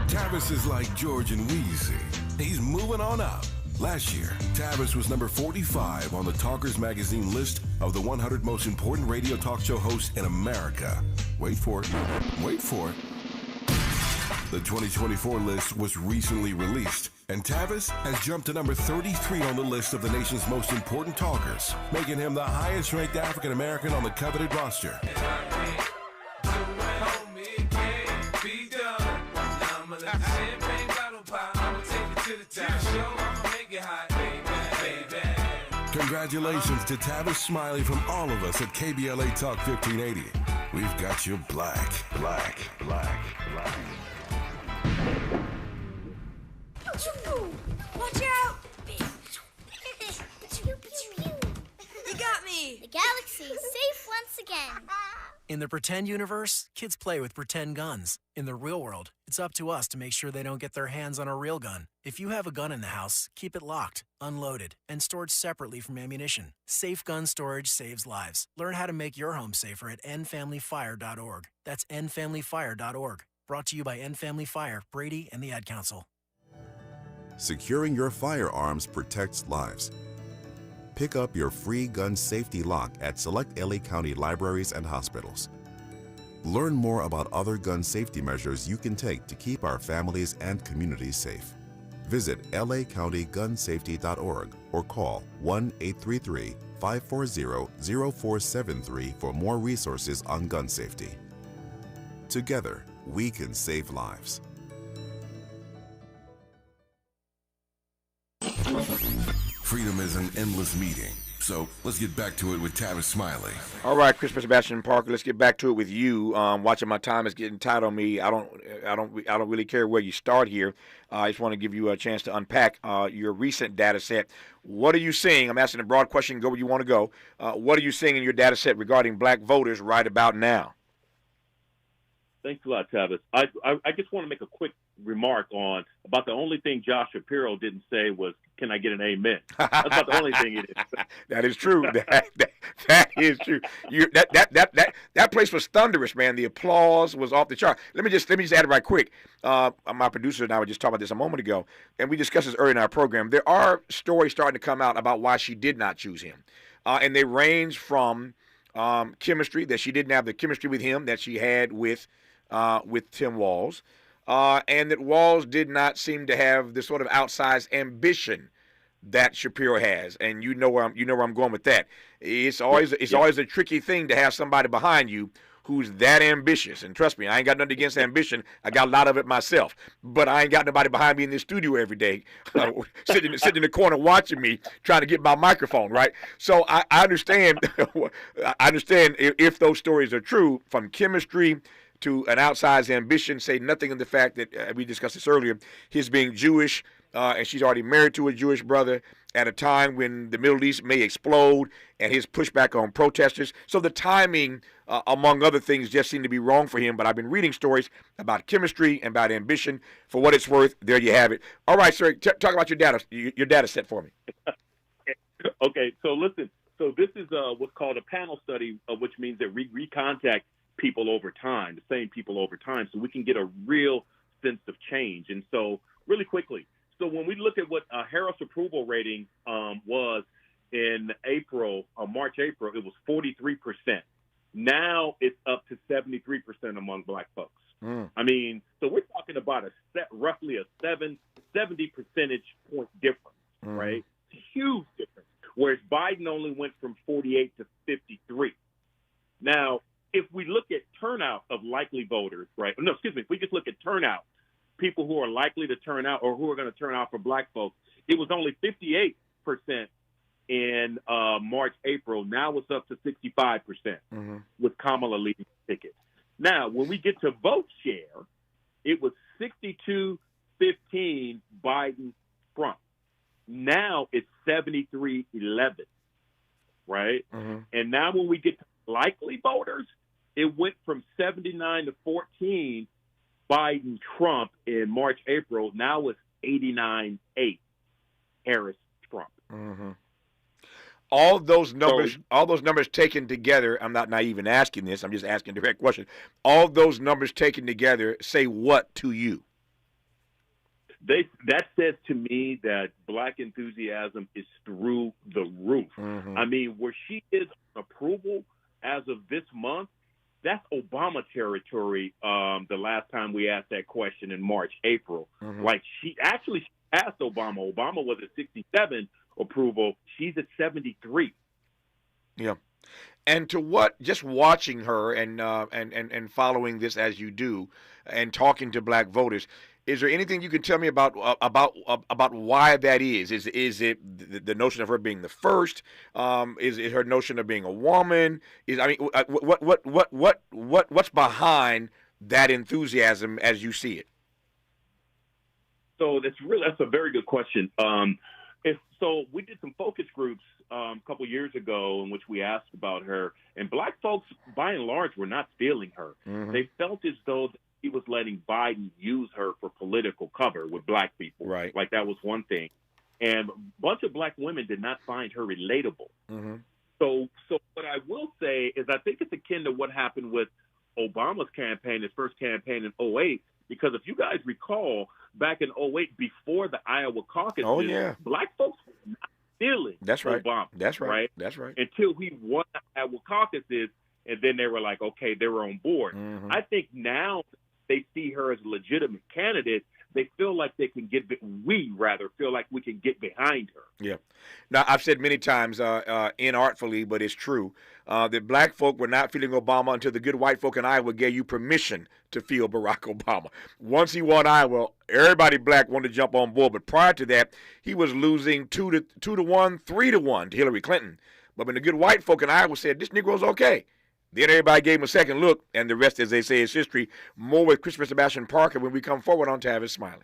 Tavis is like George and Wheezy. He's moving on up. Last year, Tavis was number 45 on the Talkers Magazine list of the 100 most important radio talk show hosts in America. Wait for it. Wait for it. The 2024 list was recently released, and Tavis has jumped to number 33 on the list of the nation's most important talkers, making him the highest-ranked African-American on the coveted roster. Congratulations to Tavis Smiley from all of us at KBLA Talk 1580. We've got you black. Watch out! You got me! The galaxy is safe once again. In the pretend universe, kids play with pretend guns. In the real world, it's up to us to make sure they don't get their hands on a real gun. If you have a gun in the house, keep it locked, unloaded, and stored separately from ammunition. Safe gun storage saves lives. Learn how to make your home safer at endfamilyfire.org. That's endfamilyfire.org. Brought to you by End Family Fire, Brady, and the Ad Council. Securing your firearms protects lives. Pick up your free gun safety lock at select LA County libraries and hospitals. Learn more about other gun safety measures you can take to keep our families and communities safe. Visit lacountygunsafety.org or call 1-833-540-0473 for more resources on gun safety. Together, we can save lives. Freedom is an endless meeting, So let's get back to it with Tavis Smiley. All right, Christopher Sebastian Parker. Let's get back to it with you. Watching my time is getting tight on me. I don't really care where you start here. I just want to give you a chance to unpack your recent data set. What are you seeing? I'm asking a broad question. Go where you want to go. What are you seeing in your data set regarding black voters right about now? Thanks a lot, Tavis. I just want to make a quick remark on about the only thing Josh Shapiro didn't say was, "Can I get an amen?" That's about the only thing he did. That is true. That is true. That place was thunderous, man. The applause was off the chart. Let me just add it right quick. My producer and I were just talking about this a moment ago, and we discussed this earlier in our program. There are stories starting to come out about why she did not choose him, and they range from chemistry, that she didn't have the chemistry with him that she had with Tim Walz, and that Walz did not seem to have the sort of outsized ambition that Shapiro has. And you know where I'm going with that. It's always a tricky thing to have somebody behind you who's that ambitious. And trust me, I ain't got nothing against ambition. I got a lot of it myself. But I ain't got nobody behind me in the studio every day, sitting in the corner watching me, trying to get my microphone, right? So I understand. I understand if those stories are true, from chemistry to an outsized ambition, say nothing of the fact that we discussed this earlier, his being Jewish, and she's already married to a Jewish brother at a time when the Middle East may explode, and his pushback on protesters. So the timing, among other things, just seemed to be wrong for him. But I've been reading stories about chemistry and about ambition. For what it's worth, there you have it. All right, sir, talk about your data set for me. Okay, so listen. So this is what's called a panel study, which means that we recontact people over time, the same people over time, so we can get a real sense of change. And so really quickly, so when we look at what Harris approval rating was in March, April, it was 43%. Now it's up to 73% among black folks. I mean, so we're talking about roughly a 70 percentage point difference, right? It's a huge difference, whereas Biden only went from 48 to 53. Now, if we look at turnout of likely voters, right? No, excuse me. If we just look at turnout, people who are likely to turn out or who are going to turn out for black folks, it was only 58% in March, April. Now it's up to 65% with Kamala leading the ticket. Now, when we get to vote share, it was 62-15 Biden-Trump. Now it's 73-11, right? And now when we get to likely voters, it went from 79 to 14 Biden-Trump in March, April. Now it's 89-8 Harris-Trump. All those numbers taken together, I'm not naive in asking this, I'm just asking a direct question. All those numbers taken together say what to you? That says to me that black enthusiasm is through the roof. I mean, where she is on approval as of this month, that's Obama territory. The last time we asked that question in March, April, like she passed Obama. Obama was at 67 approval. She's at 73. Yeah. And to what, just watching her and following this as you do, and talking to black voters, is there anything you can tell me about why that is? Is it the notion of her being the first? Is it her notion of being a woman? What's behind that enthusiasm as you see it? So that's a very good question. So we did some focus groups a couple years ago in which we asked about her, and black folks, by and large, were not feeling her. They felt as though he was letting Biden use her for political cover with black people. Right. Like that was one thing. And a bunch of black women did not find her relatable. So what I will say is I think it's akin to what happened with Obama's campaign, his first campaign in 2008, because if you guys recall, back in 2008, before the Iowa caucuses, black folks were not feeling Obama. That's right. Until he won the Iowa caucuses, and then they were like, okay, they were on board. I think now they see her as a legitimate candidate. they feel like they can we feel like we can get behind her. Yeah. Now, I've said many times, inartfully, but it's true, that black folk were not feeling Obama until the good white folk in Iowa gave you permission to feel Barack Obama. Once he won Iowa, everybody black wanted to jump on board. But prior to that, he was losing 2 to 1, 3 to 1 to Hillary Clinton. But when the good white folk in Iowa said, this Negro's okay, then everybody gave him a second look, and the rest, as they say, is history. More with Christopher Sebastian Parker when we come forward on Tavis Smiley.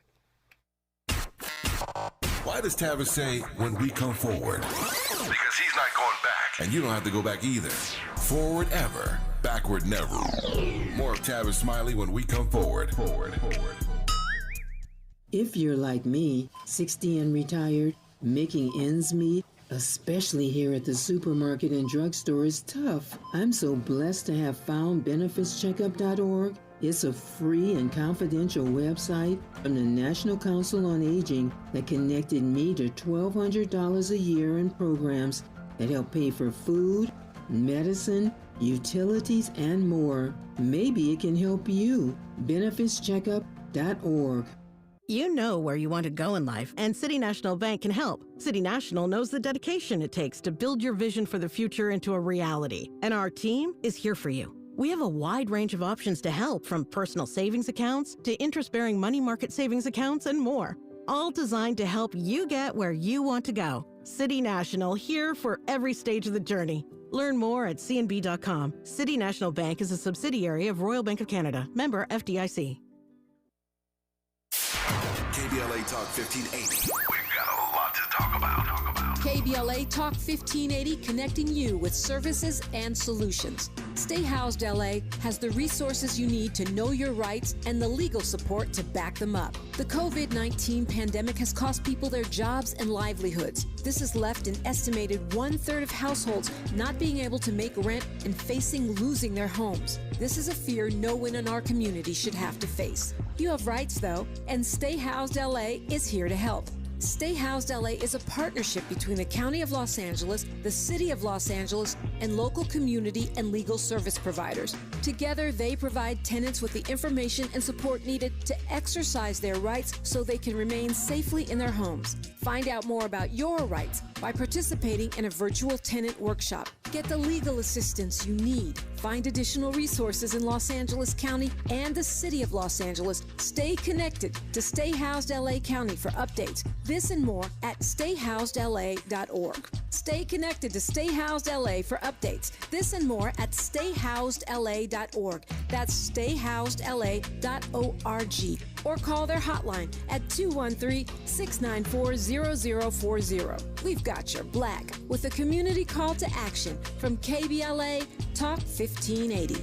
Why does Tavis say, when we come forward? Because he's not going back. And you don't have to go back either. Forward ever, backward never. More of Tavis Smiley when we come forward. If you're like me, 60 and retired, making ends meet, especially here at the supermarket and drugstore, is tough. I'm so blessed to have found benefitscheckup.org. It's a free and confidential website from the National Council on Aging that connected me to $1,200 a year in programs that help pay for food, medicine, utilities, and more. Maybe it can help you. benefitscheckup.org. You know where you want to go in life, and City National Bank can help. City National knows the dedication it takes to build your vision for the future into a reality, and our team is here for you. We have a wide range of options to help, from personal savings accounts to interest-bearing money market savings accounts and more, all designed to help you get where you want to go. City National, here for every stage of the journey. Learn more at cnb.com. City National Bank is a subsidiary of Royal Bank of Canada, member FDIC. KBLA Talk 1580. We've got a lot to talk about. KBLA Talk 1580, connecting you with services and solutions. Stay Housed LA has the resources you need to know your rights and the legal support to back them up. The COVID-19 pandemic has cost people their jobs and livelihoods. This has left an estimated 1/3 of households not being able to make rent and facing losing their homes. This is a fear no one in our community should have to face. You have rights, though, and Stay Housed LA is here to help. Stay Housed LA is a partnership between the County of Los Angeles, the City of Los Angeles, and local community and legal service providers. Together, they provide tenants with the information and support needed to exercise their rights so they can remain safely in their homes. Find out more about your rights by participating in a virtual tenant workshop. Get the legal assistance you need. Find additional resources in Los Angeles County and the City of Los Angeles. Stay connected to Stay Housed LA County for updates. This and more at stayhousedla.org. Stay connected to Stay Housed LA for updates. This and more at stayhousedla.org. That's stayhousedla.org. Or call their hotline at 213-694-0040. We've got your black with a community call to action from KBLA Talk 1580.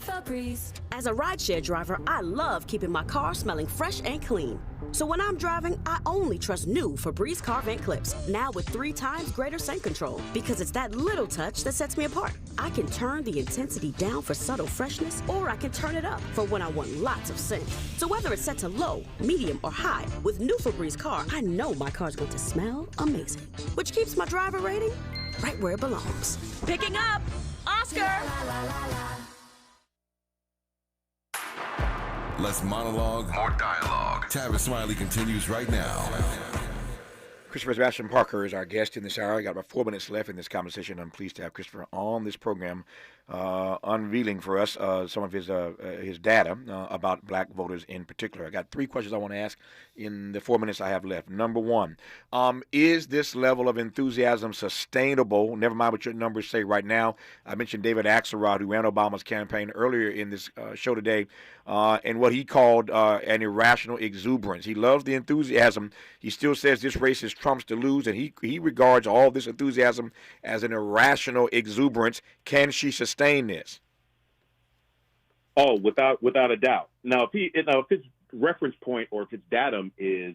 Febreze. As a rideshare driver, I love keeping my car smelling fresh and clean. So when I'm driving, I only trust new Febreze car vent clips, now with 3 times greater scent control, because it's that little touch that sets me apart. I can turn the intensity down for subtle freshness, or I can turn it up for when I want lots of scent. So whether it's set to low, medium, or high, with new Febreze car, I know my car's going to smell amazing, which keeps my driver rating right where it belongs. Picking up Oscar! Less monologue, more dialogue. Tavis Smiley continues right now. Christopher Sebastian Parker is our guest in this hour. I got about 4 minutes left in this conversation. I'm pleased to have Christopher on this program, unveiling for us some of his data about black voters in particular. I got 3 questions I want to ask in the 4 minutes I have left. Number 1, is this level of enthusiasm sustainable? Never mind what your numbers say right now. I mentioned David Axelrod, who ran Obama's campaign earlier in this show today, and what he called an irrational exuberance. He loves the enthusiasm. He still says this race is Trump's to lose, and he regards all this enthusiasm as an irrational exuberance. Can she sustain this? Oh, without a doubt. Now, if his reference point or if his datum is,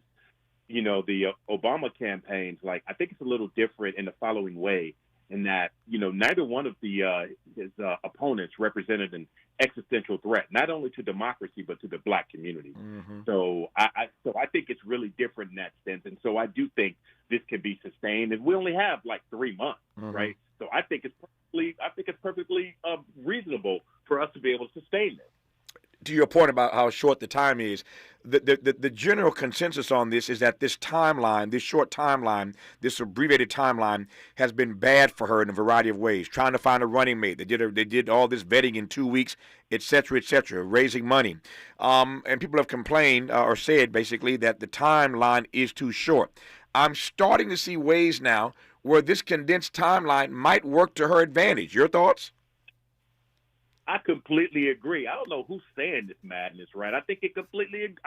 the Obama campaigns, I think it's a little different in the following way, in that neither one of his opponents represented an existential threat, not only to democracy but to the black community. Mm-hmm. So I think it's really different in that sense, and so I do think this can be sustained. And we only have 3 months, mm-hmm. right? So I think it's perfectly reasonable for us to be able to sustain this. to your point about how short the time is, the general consensus on this is that this timeline, this short timeline, this abbreviated timeline, has been bad for her in a variety of ways. Trying to find a running mate, they did all this vetting in 2 weeks, et cetera, raising money, and people have complained or said basically that the timeline is too short. I'm starting to see ways now where this condensed timeline might work to her advantage. Your thoughts? I completely agree. I don't know who's saying this madness, right? I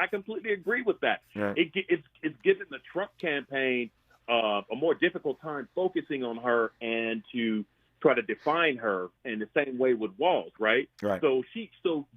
completely agree with that. Right. It's given the Trump campaign a more difficult time focusing on her and to try to define her in the same way with Walz, right? Right. So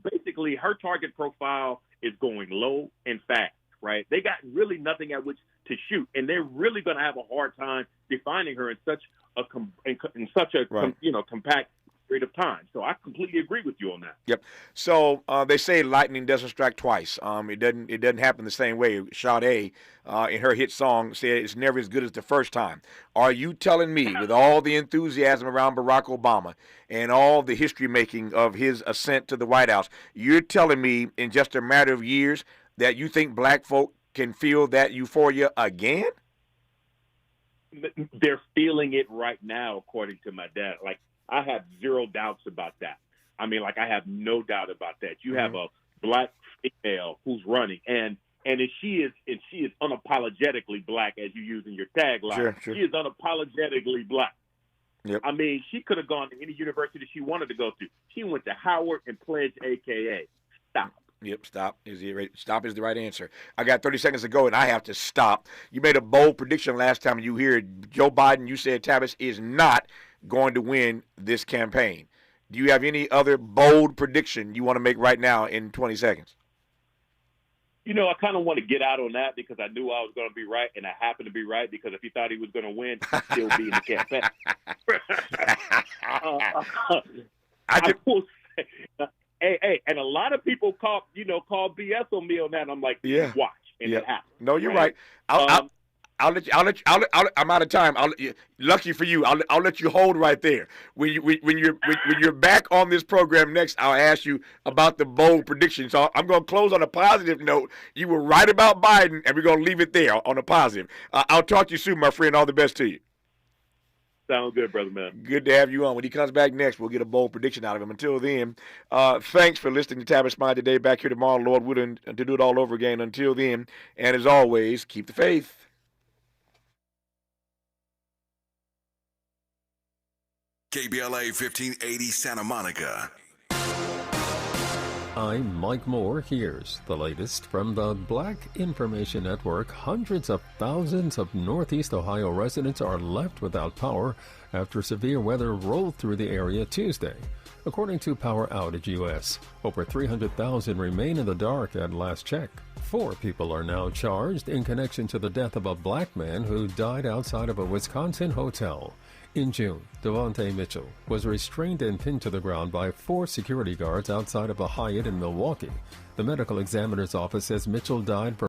basically her target profile is going low and fast, right? They got really nothing at which to shoot, and they're really going to have a hard time defining her in such a compact period of time. So I completely agree with you on that. Yep. So they say lightning doesn't strike twice. It doesn't happen the same way. Sade, in her hit song, said it's never as good as the first time. Are you telling me, with all the enthusiasm around Barack Obama and all the history making of his ascent to the White House, you're telling me in just a matter of years that you think black folk can feel that euphoria again? They're feeling it right now, according to my dad. Like, I have zero doubts about that. I mean, like, I have no doubt about that. You have a black female who's running, and she is unapologetically black, as you use in your tagline. Sure. She is unapologetically black. Yep. I mean, she could have gone to any university she wanted to go to. She went to Howard and pledged AKA. Stop. Yep, stop is the right answer. I got 30 seconds to go, and I have to stop. You made a bold prediction last time you hear Joe Biden. You said Tavis is not going to win this campaign. Do you have any other bold prediction you want to make right now in 20 seconds? You know, I kind of want to get out on that because I knew I was going to be right, and I happened to be right because if he thought he was going to win, he'd still be in the campaign. I will say, hey, and a lot of people call BS on me on that. And I'm like, yeah, watch, and it happens. No, you're right. I'll let you. I'm out of time. Lucky for you, I'll let you hold right there. When you're back on this program next, I'll ask you about the bold prediction. So I'm going to close on a positive note. You were right about Biden, and we're going to leave it there on a positive. I'll talk to you soon, my friend. All the best to you. Sounds good, brother, man. Good to have you on. When he comes back next, we'll get a bold prediction out of him. Until then, thanks for listening to Tavis Smiley today. Back here tomorrow, Lord willing, to do it all over again. Until then, and as always, keep the faith. KBLA 1580 Santa Monica. I'm Mike Moore. Here's the latest from the Black Information Network. Hundreds of thousands of Northeast Ohio residents are left without power after severe weather rolled through the area Tuesday. According to Power Outage US, over 300,000 remain in the dark at last check. 4 people are now charged in connection to the death of a black man who died outside of a Wisconsin hotel. In June, Devontae Mitchell was restrained and pinned to the ground by 4 security guards outside of a Hyatt in Milwaukee. The medical examiner's office says Mitchell died